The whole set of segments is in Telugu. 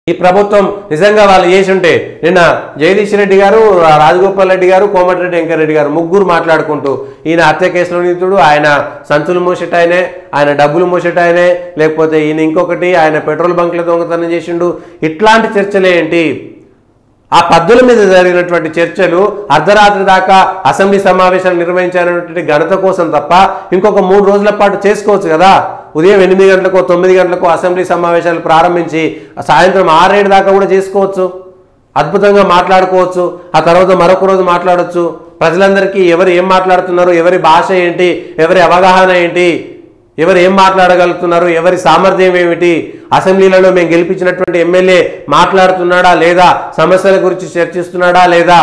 ఈ ప్రభుత్వం నిజంగా వాళ్ళు చేసుంటే నిన్న జగదీష్ రెడ్డి గారు, రాజగోపాల్ రెడ్డి గారు, కోమటిరెడ్డి వెంకటరెడ్డి గారు ముగ్గురు మాట్లాడుకుంటూ ఈయన హత్య కేసులో నిందితుడు, ఆయన సంచులు మోసేటాయనే, ఆయన డబ్బులు మోసేటాయనే, లేకపోతే ఈయన ఇంకొకటి ఆయన పెట్రోల్ బంక్ల దొంగతనం చేసిండు, ఇట్లాంటి చర్చలే ఏంటి? ఆ పద్దుల మీద జరిగినటువంటి చర్చలు అర్ధరాత్రి దాకా అసెంబ్లీ సమావేశాలు నిర్వహించాలనేటువంటి ఘనత కోసం తప్ప ఇంకొక 3 రోజుల పాటు చేసుకోవచ్చు కదా. ఉదయం 8 గంటలకు 9 గంటలకు అసెంబ్లీ సమావేశాలు ప్రారంభించి సాయంత్రం 6-7 దాకా కూడా చేసుకోవచ్చు, అద్భుతంగా మాట్లాడుకోవచ్చు. ఆ తర్వాత మరొక రోజు మాట్లాడవచ్చు. ప్రజలందరికీ ఎవరు ఏం మాట్లాడుతున్నారు, ఎవరి భాష ఏంటి, ఎవరి అవగాహన ఏంటి, ఎవరు ఏం మాట్లాడగలుగుతున్నారు, ఎవరి సామర్థ్యం ఏమిటి, అసెంబ్లీలలో మేము గెలిపించినటువంటి ఎమ్మెల్యే మాట్లాడుతున్నాడా లేదా, సమస్యల గురించి చర్చిస్తున్నాడా లేదా,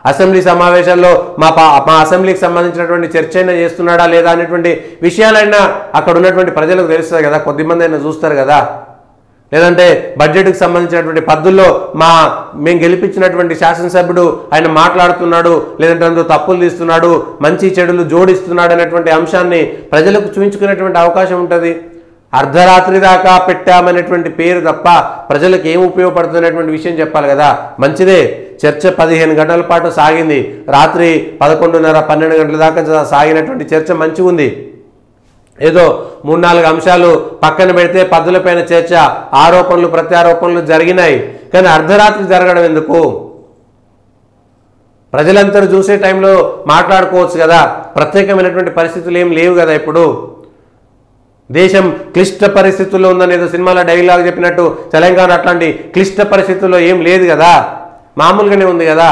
అసెంబ్లీ సమావేశాల్లో మా అసెంబ్లీకి సంబంధించినటువంటి చర్చ అయినా చేస్తున్నాడా లేదా అనేటువంటి విషయాలైనా అక్కడ ఉన్నటువంటి ప్రజలకు తెలుస్తుంది కదా, కొద్దిమంది అయినా చూస్తారు కదా. లేదంటే బడ్జెట్కి సంబంధించినటువంటి పద్ధతుల్లో మేము గెలిపించినటువంటి శాసనసభ్యుడు ఆయన మాట్లాడుతున్నాడు, లేదంటే అందులో తప్పులు తీస్తున్నాడు, మంచి చెడులు జోడిస్తున్నాడు అనేటువంటి అంశాన్ని ప్రజలకు చూపించుకునేటువంటి అవకాశం ఉంటుంది. అర్ధరాత్రి దాకా పెట్టామనేటువంటి పేరు తప్ప ప్రజలకు ఏం ఉపయోగపడుతున్నటువంటి విషయం చెప్పాలి కదా. మంచిదే, చర్చ 15 గంటల పాటు సాగింది, రాత్రి 11:30-12 గంటల దాకా సాగినటువంటి చర్చ మంచిగా ఉంది. ఏదో 3-4 అంశాలు పక్కన పెడితే పద్ధతులపైన చర్చ, ఆరోపణలు ప్రత్యారోపణలు జరిగినాయి. కానీ అర్ధరాత్రి జరగడం ఎందుకు? ప్రజలందరూ చూసే టైంలో మాట్లాడుకోవచ్చు కదా. ప్రత్యేకమైనటువంటి పరిస్థితులు ఏం లేవు కదా. ఇప్పుడు దేశం క్లిష్ట పరిస్థితుల్లో ఉందని ఏదో సినిమాలో డైలాగ్ చెప్పినట్టు తెలంగాణ అట్లాంటి క్లిష్ట పరిస్థితుల్లో ఏం లేదు కదా, మామూలుగానే ఉంది కదా.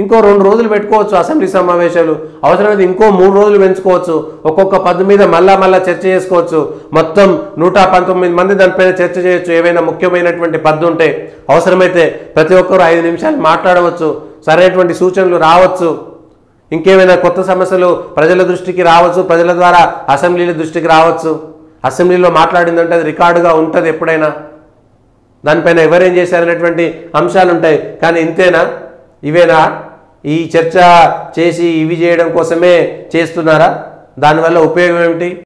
ఇంకో 2 రోజులు పెట్టుకోవచ్చు అసెంబ్లీ సమావేశాలు, అవసరమైతే ఇంకో 3 రోజులు పెంచుకోవచ్చు. ఒక్కొక్క పద్దు మీద మళ్ళా చర్చ చేసుకోవచ్చు. మొత్తం 119 మంది దానిపైన చర్చ చేయొచ్చు. ఏవైనా ముఖ్యమైనటువంటి పద్దు ఉంటే అవసరమైతే ప్రతి ఒక్కరు 5 నిమిషాలు మాట్లాడవచ్చు, సరైనటువంటి సూచనలు రావచ్చు, ఇంకేమైనా కొత్త సమస్యలు ప్రజల దృష్టికి రావచ్చు, ప్రజల ద్వారా అసెంబ్లీల దృష్టికి రావచ్చు. అసెంబ్లీలో మాట్లాడిందంటే అది రికార్డుగా ఉంటుంది ఎప్పుడైనా, దానిపైన ఎవరేం చేశారనేటువంటి అంశాలు ఉంటాయి. కానీ ఇంతేనా, ఇవేనా? ఈ చర్చ చేసి ఇవి చేయడం కోసమే చేస్తున్నారా? దానివల్ల ఉపయోగం ఏమిటి?